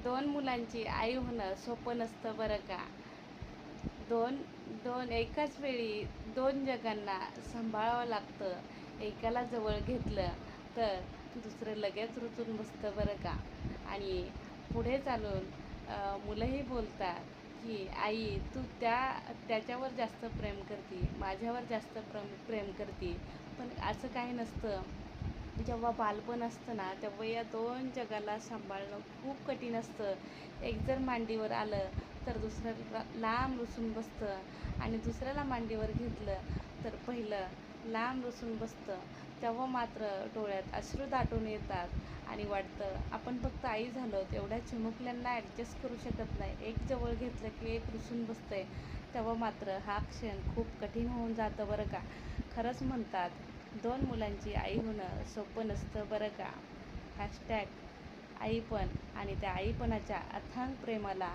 दोन मुलांची आई होणं सोपं नसतं बरं का. दोन दोन एकाच वेळी दोन जगांना सांभाळावं लागतं. एकाला जवळ घेतलं तर दुसरं लगेच रुतून बसतं बरं का. आणि पुढे चालून मुलंही बोलतात की आई तू त्याच्यावर जास्त प्रेम करते, माझ्यावर जास्त प्रेम करते. पण असं काही नसतं. जेव्हा बालपण असतं ना तेव्हा या दोन जगाला सांभाळणं खूप कठीण असतं. एक जर मांडीवर आलं तर दुसरं लांब रुसून बसतं आणि दुसऱ्याला मांडीवर घेतलं तर पहिलं लांब रुसून बसतं. तेव्हा मात्र डोळ्यात अश्रू दाटून येतात आणि वाटतं आपण फक्त आई झालो एवढ्या चिमुकल्यांना ॲडजस्ट करू शकत नाही. एक जवळ घेतलं की एक रुसून बसतंय. तेव्हा मात्र हा क्षण खूप कठीण होऊन जातं बरं का. खरंच म्हणतात दोन मुलांची आई होणं सोपं नसतं बरं का. हॅशटॅग आईपण आणि त्या आईपणाच्या अथांग प्रेमाला